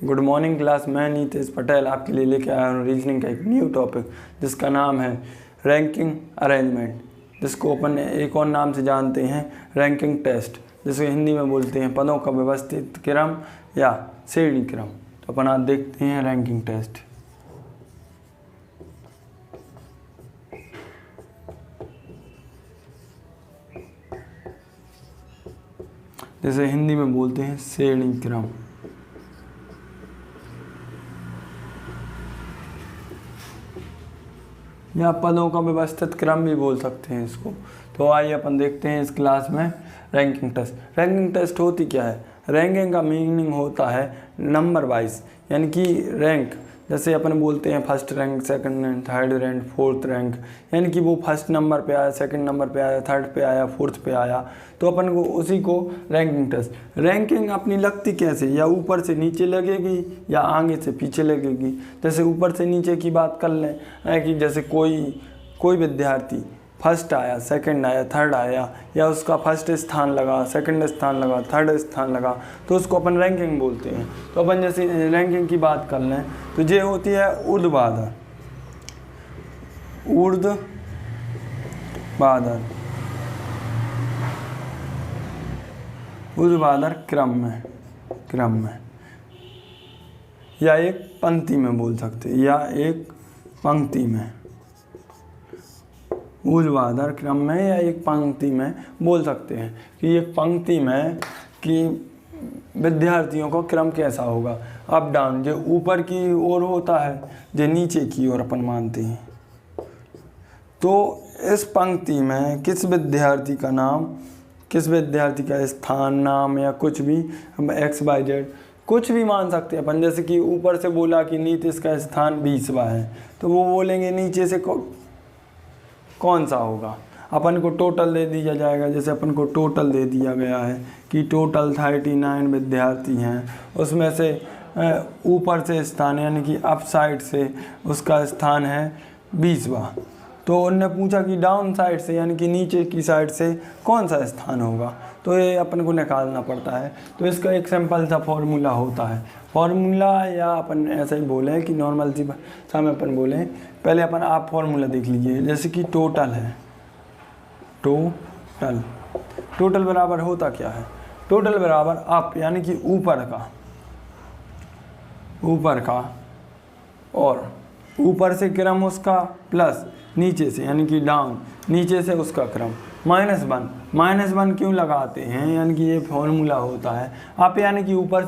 Good morning class. मैं नीतीश पटेल आपके लिए लेके आया हूँ रीजनिंग का एक न्यू टॉपिक जिसका नाम है रैंकिंग अरेंजमेंट, जिसको अपन एक और नाम से जानते हैं रैंकिंग टेस्ट, जिसे हिंदी में बोलते हैं पदों का व्यवस्थित क्रम या श्रेणी क्रम। तो अपन आज देखते हैं रैंकिंग टेस्ट। जैसे हिंदी में बोलते हैं श्रेणी क्रम। या पदों का व्यवस्थित क्रम भी बोल सकते हैं इसको। तो आइए अपन देखते हैं इस क्लास में रैंकिंग टेस्ट। रैंकिंग टेस्ट होती क्या है? रैंकिंग का मीनिंग होता है नंबर वाइज, यानी कि रैंक जैसे अपन बोलते हैं first rank, second rank, third rank, fourth rank, यानी कि वो फर्स्ट नंबर पे आया, सेकंड नंबर पे आया, थर्ड पे आया, फोर्थ पे आया, तो अपन को उसी को रैंकिंग टेस्ट। रैंकिंग अपनी लगती कैसे? या ऊपर से नीचे लगेगी या आगे से पीछे लगेगी। जैसे ऊपर से नीचे की बात कर लें कि जैसे कोई विद्यार्थी फर्स्ट आया, सेकंड आया, थर्ड आया, या उसका फर्स्ट स्थान लगा, सेकंड स्थान लगा, थर्ड स्थान लगा, तो उसको अपन रैंकिंग बोलते हैं। तो अपन जैसे रैंकिंग की बात कर लें तो ये होती है ऊर्ध्वाधर क्रम में या एक पंक्ति में बोल सकते हैं, या एक पंक्ति में, ऊर्ध्वाधर क्रम में या एक पंक्ति में बोल सकते हैं कि एक पंक्ति में कि विद्यार्थियों का क्रम कैसा होगा, अप डाउन। जो ऊपर की ओर होता है, जो नीचे की ओर अपन मानते हैं। तो इस पंक्ति में किस विद्यार्थी का नाम, किस विद्यार्थी का स्थान, नाम या कुछ भी हम XYZ कुछ भी मान सकते हैं अपन। जैसे कि ऊपर से बोला कि नीतीश का स्थान 20वां है, तो वो बोलेंगे नीचे से कौन सा होगा। अपन को टोटल दे दिया जाएगा, जैसे अपन को टोटल दे दिया गया है कि टोटल 39 विद्यार्थी हैं, उसमें से ऊपर से स्थान यानी कि अप साइड से उसका स्थान है 20वां। तो उनने पूछा कि डाउन साइड से यानी कि नीचे की साइड से कौन सा स्थान होगा, तो ये अपन को निकालना पड़ता है। तो इसका एक सिंपल सा फॉर्मूला होता है। फॉर्मूला या अपन ऐसा ही बोले कि नॉर्मल सी भाषा में अपन बोले, पहले अपन आप फॉर्मूला देख लीजिए। जैसे कि टोटल है, टोटल बराबर होता क्या है? टोटल बराबर अप यानी कि ऊपर का और ऊपर से क्रम उसका, प्लस नीचे से यानी कि डाउन, नीचे से उसका क्रम, -1 क्यों लगाते हैं? यानी कि ये फॉर्मूला होता है। आप यानी कि ऊपर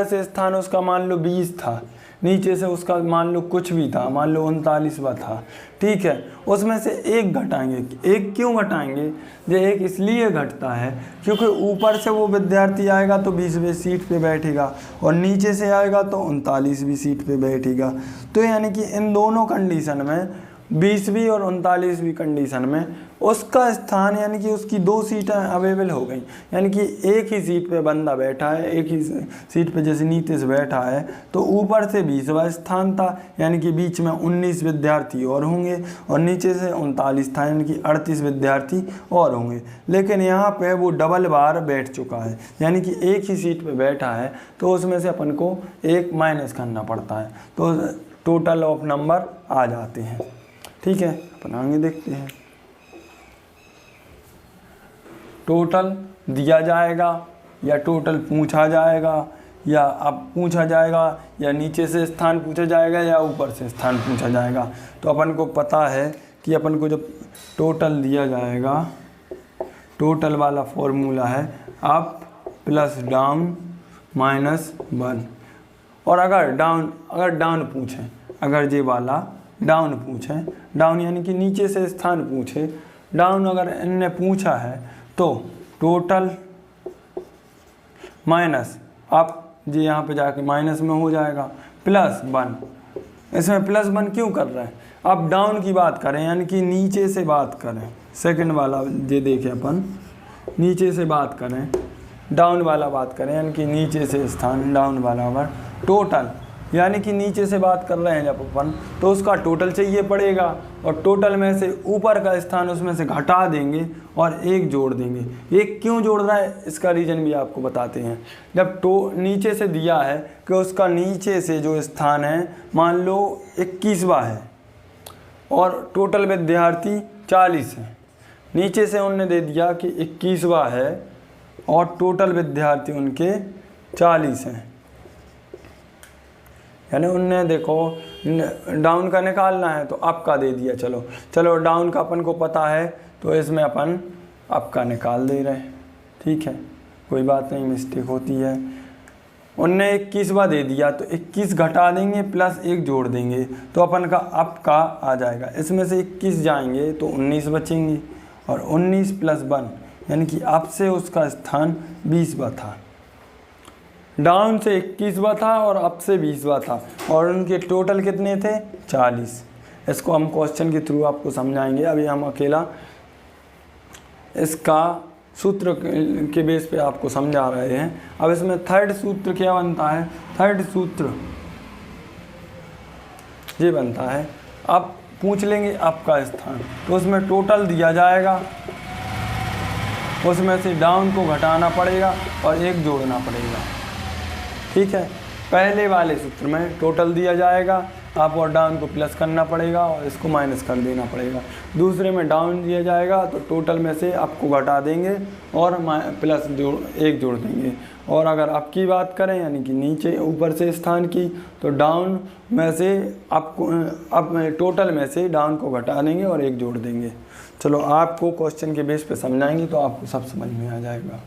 से स्थान उसका मान लो 20 था, नीचे से उसका मान लो कुछ भी था, मान लो 39वां था, ठीक है। उसमें से एक घटाएंगे। एक क्यों घटाएंगे? ये एक इसलिए घटता है क्योंकि ऊपर से वो विद्यार्थी आएगा तो 20वीं सीट पे बैठेगा और नीचे से आएगा तो 39वीं सीट पे बैठेगा। तो यानी कि इन दोनों कंडीशन में, 20वीं और 39वीं कंडीशन में उसका स्थान यानी कि उसकी 2 सीटें अवेलेबल हो गई। यानी कि एक ही सीट पे बंदा बैठा है, एक ही सीट पे जैसे नीतीश बैठा है, तो ऊपर से 20वां स्थान था यानी कि बीच में 19 विद्यार्थी और होंगे, और नीचे से 39 था यानी कि 38 विद्यार्थी और होंगे। लेकिन यहाँ पे वो डबल बार बैठ चुका है, यानी कि एक ही सीट पे बैठा है, तो उसमें से अपन को एक माइनस करना पड़ता है, तो टोटल ऑफ नंबर आ जाते हैं। ठीक है, अपन आगे देखते हैं। टोटल दिया जाएगा या टोटल पूछा जाएगा, या अब पूछा जाएगा या नीचे से स्थान पूछा जाएगा या ऊपर से स्थान पूछा जाएगा। तो अपन को पता है कि अपन को जब टोटल दिया जाएगा, टोटल वाला फॉर्मूला है अप प्लस डाउन -1। और अगर डाउन पूछें, अगर ये वाला डाउन पूछें, डाउन यानी कि नीचे से स्थान पूछे, डाउन अगर इनने पूछा है तो टोटल माइनस अप, जी यहाँ पे जाके माइनस में हो जाएगा, +1। इसमें +1 क्यों कर रहे हैं? अब डाउन की बात करें यानी कि नीचे से बात करें, सेकंड वाला ये देखें अपन, नीचे से बात करें, डाउन वाला बात करें यानी कि नीचे से स्थान, डाउन वाला अगर टोटल यानी कि नीचे से बात कर रहे हैं जब अपन, तो उसका टोटल चाहिए पड़ेगा, और टोटल में से ऊपर का स्थान उसमें से घटा देंगे और एक जोड़ देंगे। एक क्यों जोड़ रहा है इसका रीज़न भी आपको बताते हैं। जब नीचे से दिया है कि उसका नीचे से जो स्थान है मान लो 21वां है और टोटल विद्यार्थी 40 हैं। नीचे से उनने दे दिया कि 21वां है और टोटल विद्यार्थी उनके 40 हैं, यानी उनने देखो डाउन का निकालना है तो अप का दे दिया। चलो डाउन का अपन को पता है तो इसमें अपन अप का निकाल दे रहे हैं, ठीक है, कोई बात नहीं, मिस्टेक होती है। उनने 21वां दे दिया तो 21 घटा देंगे प्लस 1 जोड़ देंगे तो अपन का अप का आ जाएगा। इसमें से 21 जाएंगे तो 19 बचेंगे और 19 प्लस 1 यानी कि अप से उसका स्थान 20वां था। डाउन से 21वां था और अप से 20वां था और उनके टोटल कितने थे 40। इसको हम क्वेश्चन के थ्रू आपको समझाएंगे। अभी हम अकेला इसका सूत्र के बेस पे आपको समझा रहे हैं। अब इसमें थर्ड सूत्र क्या बनता है, थर्ड सूत्र ये बनता है, अब पूछ लेंगे आपका स्थान तो उसमें टोटल दिया जाएगा, उसमें से डाउन को घटाना पड़ेगा और एक जोड़ना पड़ेगा, ठीक है। पहले वाले सूत्र में टोटल दिया जाएगा, अप और डाउन को प्लस करना पड़ेगा और इसको माइनस कर देना पड़ेगा। दूसरे में डाउन दिया जाएगा तो टोटल में से अप को घटा देंगे और प्लस एक जोड़ देंगे। और अगर अप की बात करें यानी कि नीचे ऊपर से स्थान की, तो डाउन में से अप टोटल में से डाउन को घटा देंगे और एक जोड़ देंगे। चलो आपको क्वेश्चन के बेस पे समझाएंगे तो आपको सब समझ में आ जाएगा।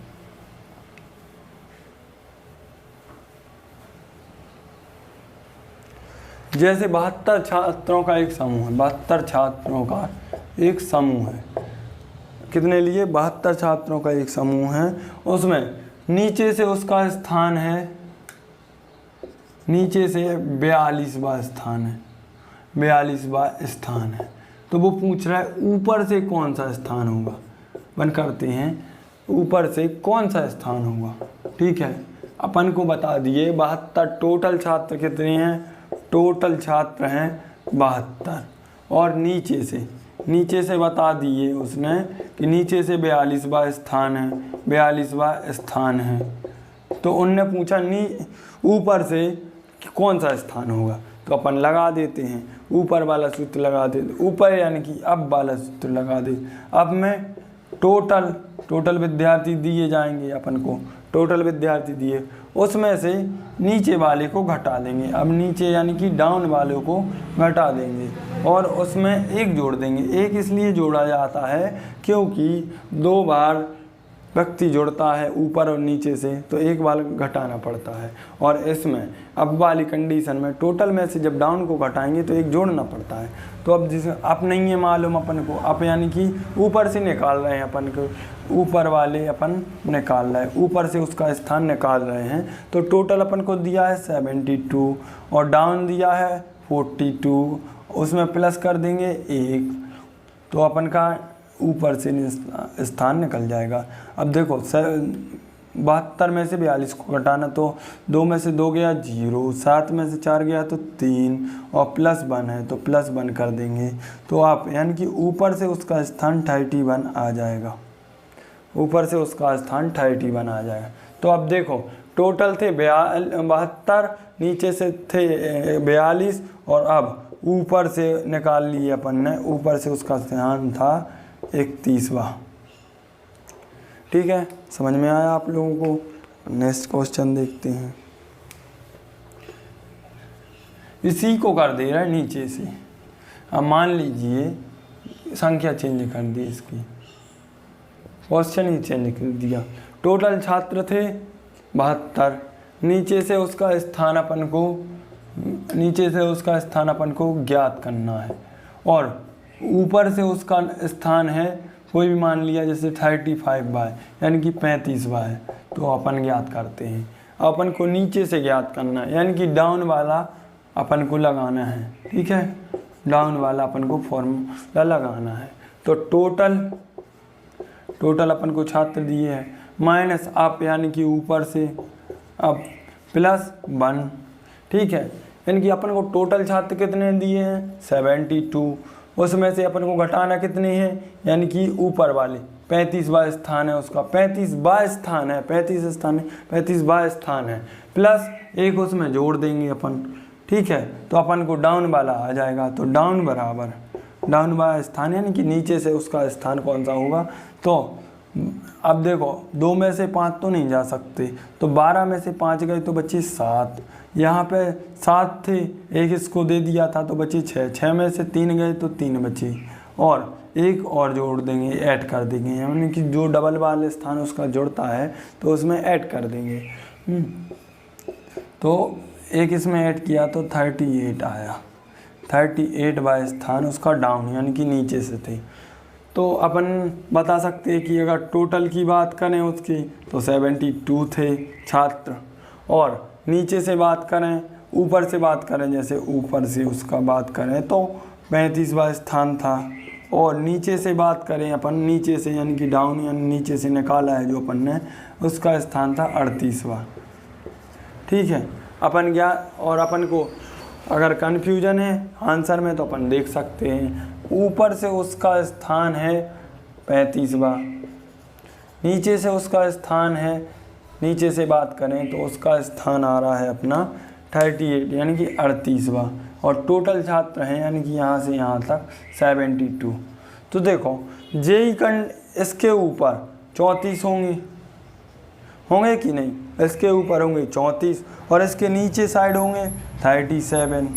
जैसे 72 छात्रों का एक समूह है, 72 छात्रों का एक समूह है, कितने लिए 72 छात्रों का एक समूह है, उसमें नीचे से उसका स्थान है, नीचे से 42वां स्थान है, 42वां स्थान है। तो वो पूछ रहा है ऊपर से कौन सा स्थान होगा, अपन करते हैं ऊपर से कौन सा स्थान होगा, ठीक है। अपन को बता दिए 72 टोटल छात्र कितने हैं, टोटल छात्र हैं 72 और नीचे से बता दिए उसने कि नीचे से 42वां स्थान है, 42वां स्थान है। तो उनने पूछा ऊपर से कौन सा स्थान होगा, तो अपन लगा देते हैं ऊपर वाला सूत्र लगा देते, ऊपर यानी कि अब वाला सूत्र लगा दे। अब में टोटल विद्यार्थी दिए जाएंगे, अपन को टोटल विद्यार्थी दिए, उसमें से नीचे वाले को घटा देंगे। अब नीचे यानी कि डाउन वाले को घटा देंगे और उसमें एक जोड़ देंगे। एक इसलिए जोड़ा जाता है क्योंकि 2 बार व्यक्ति जुड़ता है ऊपर और नीचे से, तो एक बार घटाना पड़ता है। और इसमें अब वाली कंडीशन में टोटल में से जब डाउन को घटाएंगे तो एक जोड़ना पड़ता है। तो अब जिसे अप नहीं है मालूम अपन को, अप यानी कि ऊपर से निकाल रहे हैं अपन को, ऊपर वाले अपन निकाल रहे हैं, ऊपर से उसका स्थान निकाल रहे हैं। तो टोटल अपन को दिया है 72 और डाउन दिया है 42, उसमें प्लस कर देंगे 1, तो अपन का ऊपर से स्थान निकल जाएगा। अब देखो 72 में से 42 को घटाना, तो 2 में से 2 गया 0, 7 में से 4 गया तो 3 और प्लस 1 है तो प्लस 1 कर देंगे। तो आप यानी कि ऊपर से उसका स्थान 31 आ जाएगा, ऊपर से उसका स्थान 31 आ जाएगा। तो अब देखो टोटल थे 72, नीचे से थे 42 और अब ऊपर से निकाल लिए अपन ने, ऊपर से उसका स्थान था 31वां। ठीक है, समझ में आया आप लोगों को। नेक्स्ट क्वेश्चन देखते हैं। इसी को कर दे रहा है नीचे से। अब मान लीजिए संख्या चेंज कर दी, इसकी क्वेश्चन ही चेंज कर दिया। टोटल छात्र थे 72, नीचे से उसका स्थान अपन को ज्ञात करना है और ऊपर से उसका स्थान है कोई भी मान लिया, जैसे 35वां है यानी कि 35वां है, तो अपन ज्ञात करते हैं। अपन को नीचे से ज्ञात करना है यानी कि डाउन वाला अपन को लगाना है। ठीक है, डाउन वाला अपन को फॉर्मूला लगाना है। तो टोटल अपन को छात्र दिए हैं, माइनस अप यानी कि ऊपर से अब प्लस 1। ठीक है, यानी कि अपन को टोटल छात्र कितने दिए हैं 72, उसमें से अपन को घटाना कितने हैं, यानी कि ऊपर वाले 35वां स्थान है उसका, 35वां स्थान है, 35वां स्थान है, प्लस एक उसमें जोड़ देंगे अपन, ठीक है। तो अपन को डाउन वाला आ जाएगा, तो डाउन बराबर डाउन वाला स्थान यानी कि नीचे से उसका स्थान कौन सा होगा। तो अब देखो 2 में से 5 तो नहीं जा सकते, तो 12 में से 5 गए तो बचे 7, यहाँ पे 7 थे, एक इसको दे दिया था तो बचे 6, 6 में से 3 गए तो 3 बचे, और एक और जोड़ देंगे, ऐड कर देंगे, यानी कि जो डबल वाले स्थान उसका जुड़ता है तो उसमें ऐड कर देंगे। तो एक इसमें ऐड किया तो 38 आया, 38वां स्थान उसका डाउन यानी कि नीचे से थे। तो अपन बता सकते हैं कि अगर टोटल की बात करें उसकी तो 72 थे छात्र, और नीचे से बात करें, ऊपर से बात करें, जैसे ऊपर से उसका बात करें तो 35वां स्थान था, और नीचे से बात करें अपन, नीचे से यानी कि डाउन यानी नीचे से निकाला है जो अपन ने, उसका स्थान था 38वां, ठीक है। अपन क्या, और अपन को अगर कन्फ्यूजन है आंसर में तो अपन देख सकते हैं, ऊपर से उसका स्थान है 35वां, नीचे से उसका स्थान है, नीचे से बात करें तो उसका स्थान आ रहा है अपना 38 यानी कि 38वां, और टोटल छात्र हैं यानी कि यहाँ से यहाँ तक 72। तो देखो जेई इसके ऊपर 34 होंगे कि नहीं, इसके ऊपर होंगे 34 और इसके नीचे साइड होंगे 37,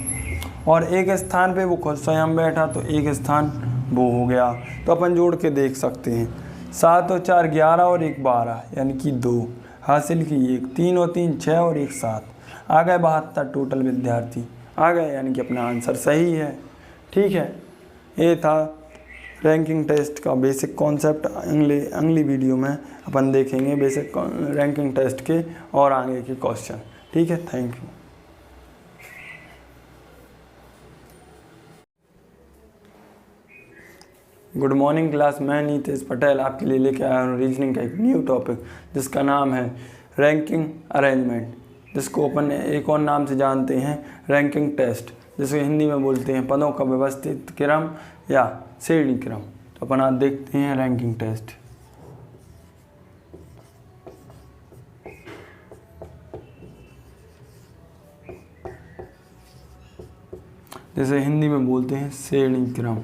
और एक स्थान पे वो खुद स्वयं बैठा तो एक स्थान वो हो गया। तो अपन जोड़ के देख सकते हैं, 7 और 4 11 और 1 12 यानी कि 2 हासिल की, 1 3 और 3 6 और 1 7, आ गए 72 टोटल विद्यार्थी आ गए, यानी कि अपना आंसर सही है, ठीक है। ये था रैंकिंग टेस्ट का बेसिक कॉन्सेप्ट। अगली वीडियो में अपन देखेंगे बेसिक रैंकिंग टेस्ट के और आगे के क्वेश्चन, ठीक है। Thank you. Good morning class, मैं नीतेश पटेल आपके लिए लेके आया हूँ रीजनिंग का एक न्यू टॉपिक जिसका नाम है रैंकिंग अरेंजमेंट, जिसको अपन एक और नाम से जानते हैं रैंकिंग टेस्ट, जिसे हिंदी में बोलते हैं पदों का व्यवस्थित क्रम या श्रेणी क्रम। तो अपन आज देखते हैं रैंकिंग टेस्ट। जैसे हिंदी में बोलते हैं श्रेणी क्रम।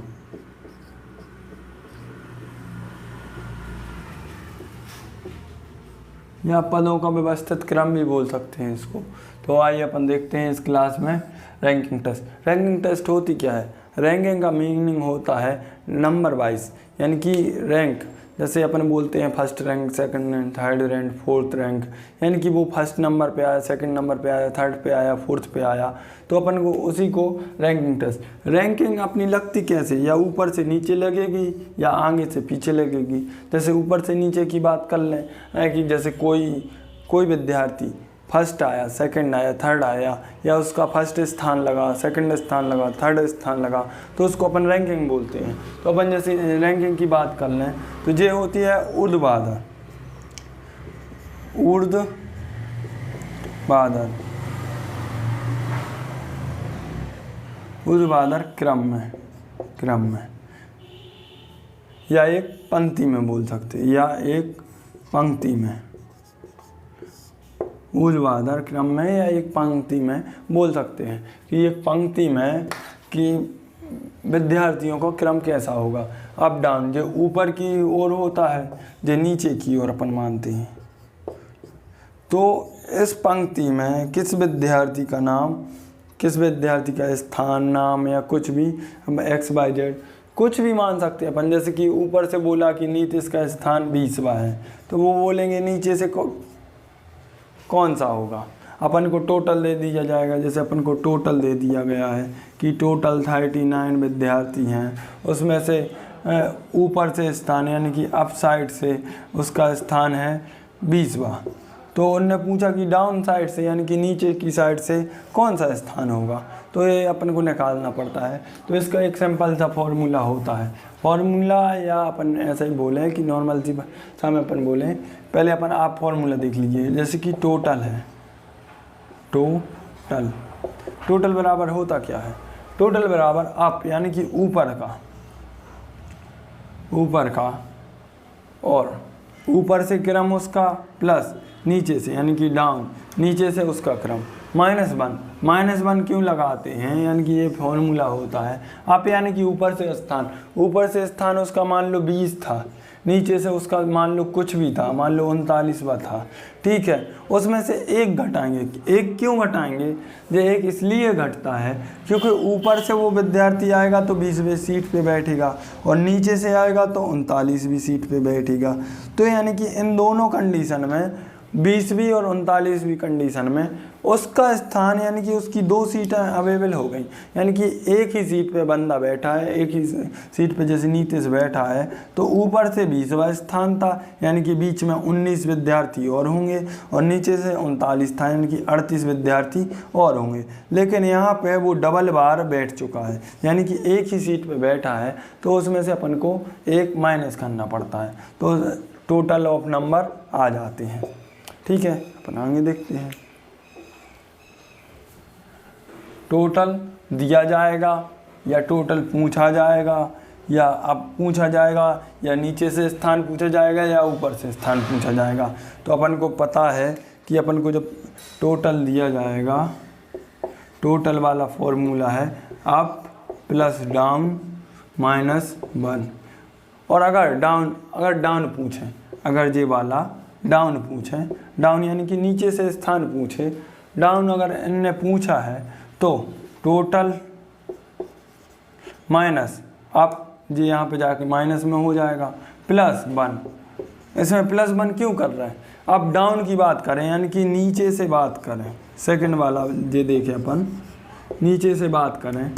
या पदों का व्यवस्थित क्रम भी बोल सकते हैं इसको। तो आइए अपन देखते हैं इस क्लास में रैंकिंग टेस्ट। रैंकिंग टेस्ट होती क्या है? रैंकिंग का मीनिंग होता है नंबर वाइज, यानी कि रैंक, जैसे अपन बोलते हैं first rank, second rank, third rank, fourth rank, यानी कि वो फर्स्ट नंबर पे आया, सेकंड नंबर पे आया, थर्ड पे आया, फोर्थ पे आया, तो अपन को उसी को रैंकिंग टेस्ट। रैंकिंग अपनी लगती कैसे, या ऊपर से नीचे लगेगी या आगे से पीछे लगेगी। जैसे ऊपर से नीचे की बात कर लें कि जैसे कोई विद्यार्थी फर्स्ट आया, सेकंड आया, थर्ड आया, या उसका फर्स्ट स्थान लगा, सेकंड स्थान लगा, थर्ड स्थान लगा, तो उसको अपन रैंकिंग बोलते हैं। तो अपन जैसे रैंकिंग की बात कर लें तो ये होती है ऊर्ध्वाधर क्रम में या एक पंक्ति में बोल सकते हैं, या एक पंक्ति में, ऊर्ध्वाधर क्रम में या एक पंक्ति में बोल सकते हैं कि एक पंक्ति में कि विद्यार्थियों का क्रम कैसा होगा, अप डाउन, जो ऊपर की ओर होता है, जो नीचे की ओर अपन मानते हैं। तो इस पंक्ति में किस विद्यार्थी का नाम, किस विद्यार्थी का स्थान, नाम या कुछ भी, हम एक्स वाई जेड कुछ भी मान सकते हैं अपन। जैसे कि ऊपर से बोला कि नीतीश का स्थान 20वां है, तो वो बोलेंगे नीचे से कौन सा होगा। अपन को टोटल दे दिया जाएगा, जैसे अपन को टोटल दे दिया गया है कि टोटल 39 विद्यार्थी हैं, उसमें से ऊपर से स्थान यानी कि अप साइड से उसका स्थान है 20वां। तो उनने पूछा कि डाउन साइड से यानी कि नीचे की साइड से कौन सा स्थान होगा, तो ये अपन को निकालना पड़ता है। तो इसका एक सिंपल सा फॉर्मूला होता है, फॉर्मूला या अपन ऐसा ही बोले कि नॉर्मल सी भाषा में अपन बोलें, पहले अपन आप फॉर्मूला देख लीजिए। जैसे कि टोटल है, टोटल टोटल बराबर होता क्या है, टोटल बराबर अप यानी कि ऊपर का और ऊपर से क्रम उसका प्लस नीचे से यानी कि डाउन नीचे से उसका क्रम माइनस वन क्यों लगाते हैं, यानी कि ये फॉर्मूला होता है। अप यानी कि ऊपर से स्थान उसका मान लो 20 था, नीचे से उसका मान लो कुछ भी था, मान लो 39वां था, ठीक है। उसमें से एक घटाएंगे, एक क्यों घटाएंगे, ये एक इसलिए घटता है क्योंकि ऊपर से वो विद्यार्थी आएगा तो 20वीं सीट पे बैठेगा और नीचे से आएगा तो 39वीं सीट पे बैठेगा। तो यानी कि इन दोनों कंडीशन में 20वीं और 39वीं कंडीशन में उसका स्थान यानी कि उसकी 2 सीटें अवेलेबल हो गई, यानी कि एक ही सीट पे बंदा बैठा है, एक ही सीट पे जैसे नीतीश बैठा है तो ऊपर से 20वां स्थान था यानी कि बीच में 19 विद्यार्थी और होंगे और नीचे से 39 था यानी कि 38 विद्यार्थी और होंगे। लेकिन यहाँ पे वो डबल बार बैठ चुका है यानी कि एक ही सीट पे बैठा है तो उसमें से अपन को एक माइनस करना पड़ता है, तो टोटल ऑफ नंबर आ जाते हैं, ठीक है। अपन आगे देखते हैं। टोटल दिया जाएगा या टोटल पूछा जाएगा या अब पूछा जाएगा या नीचे से स्थान पूछा जाएगा या ऊपर से स्थान पूछा जाएगा। तो अपन को पता है कि अपन को जब टोटल दिया जाएगा, टोटल वाला फॉर्मूला है अप प्लस डाउन -1। और अगर डाउन पूछें, अगर ये वाला डाउन पूछें, डाउन यानी कि नीचे से स्थान पूछे, डाउन अगर इनने पूछा है तो टोटल माइनस अप, जी यहाँ पे जाके माइनस में हो जाएगा +1। इसमें +1 क्यों कर रहे हैं, अब डाउन की बात करें यानी कि नीचे से बात करें, सेकंड वाला ये देखें अपन, नीचे से बात करें,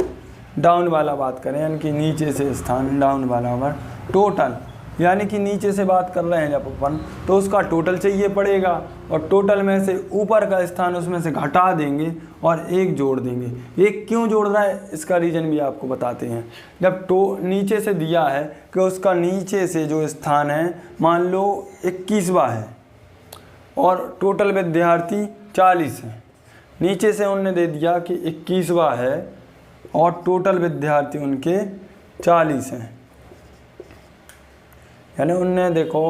डाउन वाला बात करें यानी कि नीचे से स्थान डाउन वाला अगर टोटल यानी कि नीचे से बात कर रहे हैं जब अपन तो उसका टोटल चाहिए पड़ेगा और टोटल में से ऊपर का स्थान उसमें से घटा देंगे और एक जोड़ देंगे। एक क्यों जोड़ रहा है इसका रीज़न भी आपको बताते हैं। जब नीचे से दिया है कि उसका नीचे से जो स्थान है मान लो 21वां है और टोटल विद्यार्थी 40 हैं, नीचे से उनने दे दिया कि 21वां है और टोटल विद्यार्थी उनके 40 हैं, यानी उनने देखो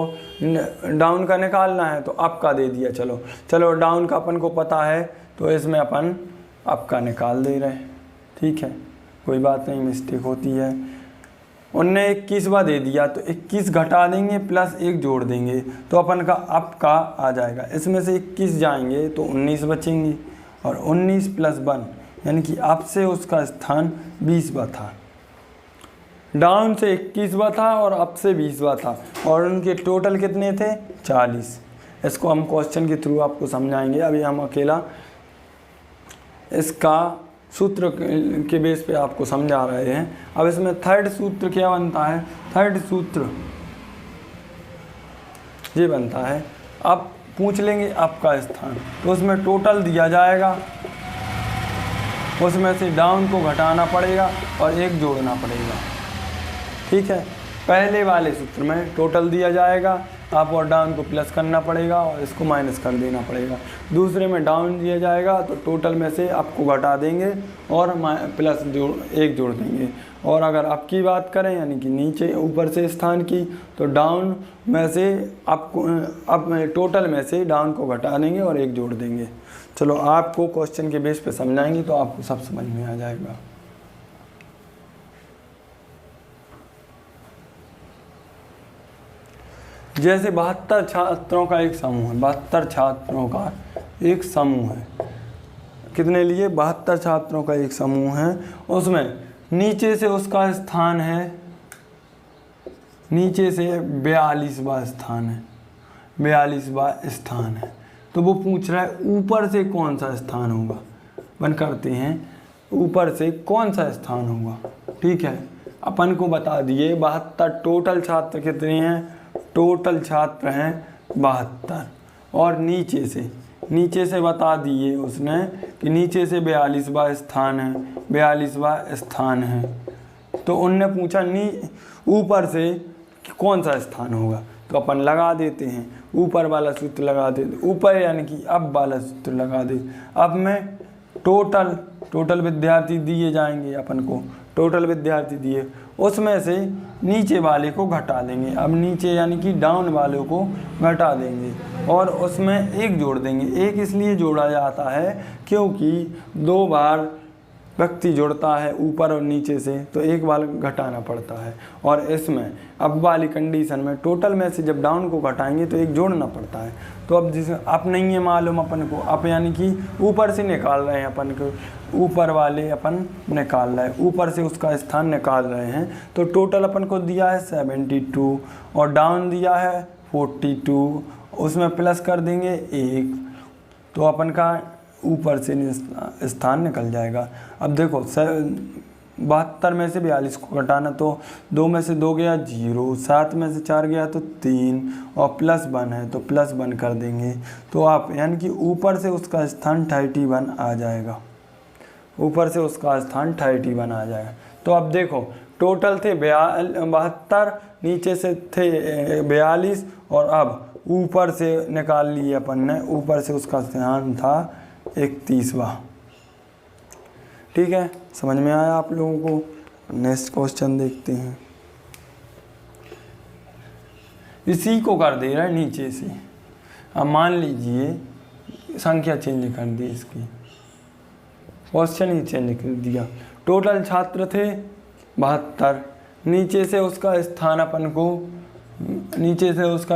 डाउन का निकालना है तो अप का दे दिया। चलो डाउन का अपन को पता है तो इसमें अपन अप का निकाल दे रहे हैं, ठीक है, कोई बात नहीं, मिस्टेक होती है। उनने 21वां दे दिया तो 21 घटा देंगे प्लस 1 जोड़ देंगे तो अपन का अप का आ जाएगा। इसमें से 21 जाएंगे तो 19 बचेंगे और 19 + 1 यानी कि अप से उसका स्थान 20वां था, डाउन से 21वां था और अप से 20वां था और उनके टोटल कितने थे 40। इसको हम क्वेश्चन के थ्रू आपको समझाएंगे, अभी हम अकेला इसका सूत्र के बेस पे आपको समझा रहे हैं। अब इसमें थर्ड सूत्र क्या बनता है, थर्ड सूत्र ये बनता है, अब पूछ लेंगे अप का स्थान तो उसमें टोटल दिया जाएगा, उसमें से डाउन को घटाना पड़ेगा और एक जोड़ना पड़ेगा, ठीक है। पहले वाले सूत्र में टोटल दिया जाएगा, अप और डाउन को प्लस करना पड़ेगा और इसको माइनस कर देना पड़ेगा। दूसरे में डाउन दिया जाएगा तो टोटल में से अप को घटा देंगे और प्लस एक जोड़ देंगे। और अगर अप की बात करें यानी कि नीचे ऊपर से स्थान की तो डाउन में से अप टोटल में से डाउन को घटा देंगे और एक जोड़ देंगे। चलो आपको क्वेश्चन के बेस पे समझाएंगे तो आपको सब समझ में आ जाएगा। जैसे 72 छात्रों का एक समूह है, 72 छात्रों का एक समूह है, कितने लिए 72 छात्रों का एक समूह है, उसमें नीचे से उसका स्थान है, नीचे से 42वां स्थान है, 42वां स्थान है। तो वो पूछ रहा है ऊपर से कौन सा स्थान होगा, अपन करते हैं ऊपर से कौन सा स्थान होगा, ठीक है। अपन को बता दिए 72 टोटल छात्र कितने हैं, टोटल छात्र हैं 72 और नीचे से बता दिए उसने कि नीचे से 42वां स्थान है, 42वां स्थान है। तो उनने पूछा ऊपर से कौन सा स्थान होगा तो अपन लगा देते हैं ऊपर वाला सूत्र लगा देते, ऊपर यानी कि अब वाला सूत्र लगा दे। अब में टोटल विद्यार्थी दिए जाएंगे अपन को, टोटल विद्यार्थी दिए, उसमें से नीचे वाले को घटा देंगे। अब नीचे यानी कि डाउन वाले को घटा देंगे और उसमें एक जोड़ देंगे। एक इसलिए जोड़ा जाता है क्योंकि 2 बार व्यक्ति जुड़ता है ऊपर और नीचे से, तो एक बार घटाना पड़ता है। और इसमें अब वाली कंडीशन में टोटल में से जब डाउन को घटाएंगे तो एक जोड़ना पड़ता है। तो अब जिसे अब नहीं है मालूम अपन को, अब यानी कि ऊपर से निकाल रहे हैं अपन को, ऊपर वाले अपन निकाल रहे हैं, ऊपर से उसका स्थान निकाल रहे हैं। तो टोटल अपन को दिया है 72 और डाउन दिया है 42, उसमें प्लस कर देंगे 1, तो अपन का ऊपर से स्थान निकल जाएगा। अब देखो 72 में से 42 को घटाना, तो 2 में से 2 गया 0, 7 में से 4 गया तो 3 और +1 है तो +1 कर देंगे। तो आप यानी कि ऊपर से उसका स्थान 31 आ जाएगा, ऊपर से उसका स्थान 31 आ जाएगा। तो अब देखो टोटल थे 72, नीचे से थे 42 और अब ऊपर से निकाल लिए अपन ने, ऊपर से उसका स्थान था 31वां। ठीक है, समझ में आया आप लोगों को। नेक्स्ट क्वेश्चन देखते हैं। इसी को कर दे रहा है नीचे से। अब मान लीजिए संख्या चेंज कर दी, इसकी क्वेश्चन ही चेंज कर दिया। टोटल छात्र थे 72, नीचे से उसका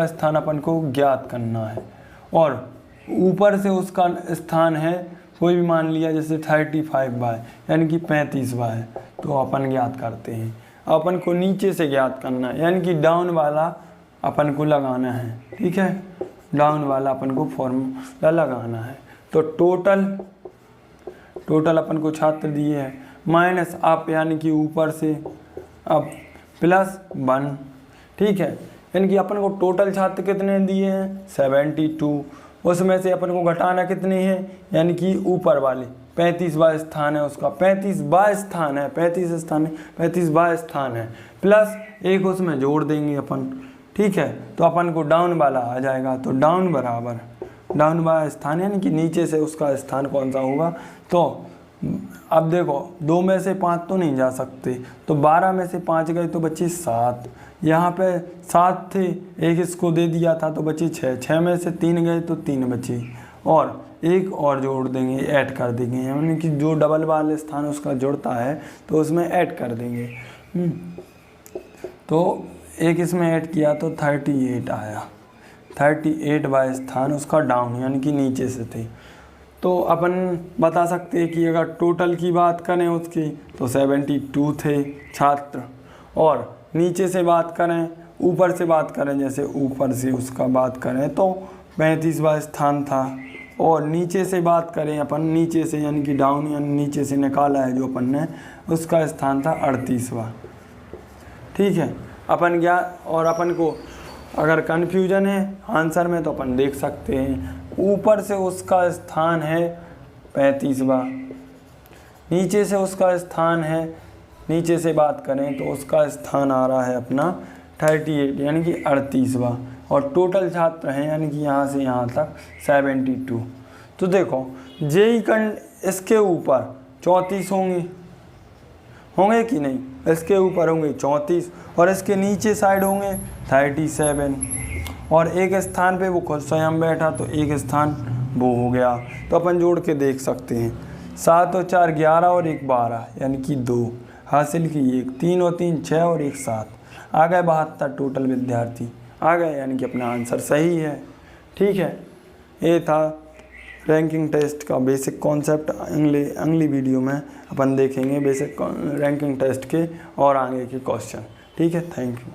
स्थान अपन को ज्ञात करना है और ऊपर से उसका स्थान है कोई भी मान लिया, जैसे 35 यानी कि 35 है, तो अपन ज्ञात करते हैं। अपन को नीचे से ज्ञात करना है, यानी कि डाउन वाला अपन को लगाना है। ठीक है, डाउन वाला अपन को फॉर्मूला लगाना है। तो टोटल अपन को छात्र दिए हैं, माइनस आप यानी कि ऊपर से अब +1। ठीक है, यानी कि अपन को टोटल छात्र कितने दिए हैं 72, उसमें से अपन को घटाना कितने हैं, यानी कि ऊपर वाले 35वां स्थान है उसका, 35वां स्थान है प्लस 1 उसमें जोड़ देंगे अपन। ठीक है, तो अपन को डाउन वाला आ जाएगा। तो डाउन वाला स्थान यानी कि नीचे से उसका स्थान कौन सा होगा। तो अब देखो 2 में से 5 तो नहीं जा सकते, तो 12 में से 5 गए तो बचे 7, यहाँ पे 7 थे, एक इसको दे दिया था तो बचे 6 में से 3 गए तो 3 बचे और एक और जोड़ देंगे, ऐड कर देंगे, यानी कि जो डबल वाले स्थान उसका जुड़ता है तो उसमें ऐड कर देंगे। तो एक इसमें ऐड किया तो 38 आया, 38वां स्थान उसका डाउन यानी कि नीचे से थे। तो अपन बता सकते हैं कि अगर टोटल की बात करें उसकी तो 72 थे छात्र, और नीचे से बात करें, ऊपर से बात करें, जैसे ऊपर से उसका बात करें तो 35वां स्थान था, और नीचे से बात करें अपन, नीचे से यानी कि डाउन यानी नीचे से निकाला है जो अपन ने, उसका स्थान था 38वां। ठीक है, अपन क्या, और अपन को अगर कन्फ्यूजन है आंसर में तो अपन देख सकते हैं, ऊपर से उसका स्थान है 35वां, नीचे से उसका स्थान है, नीचे से बात करें तो उसका स्थान आ रहा है अपना 38 यानी कि 38वां, और टोटल छात्र हैं यानी कि यहाँ से यहाँ तक 72। तो देखो जेई इसके ऊपर 34 होंगे कि नहीं, इसके ऊपर होंगे 34 और इसके नीचे साइड होंगे 37, और एक स्थान पे वो खुद स्वयं बैठा तो एक स्थान वो हो गया। तो अपन जोड़ के देख सकते हैं, 7 और 4 11 और 1 12 यानी कि 2 हासिल की, 1 3 और 3 6 और 1 7, आ गए 72 टोटल विद्यार्थी आ गए, यानी कि अपना आंसर सही है। ठीक है, ये था रैंकिंग टेस्ट का बेसिक कॉन्सेप्ट। अगली वीडियो में अपन देखेंगे बेसिक रैंकिंग टेस्ट के और आगे के क्वेश्चन। ठीक है, थैंक यू।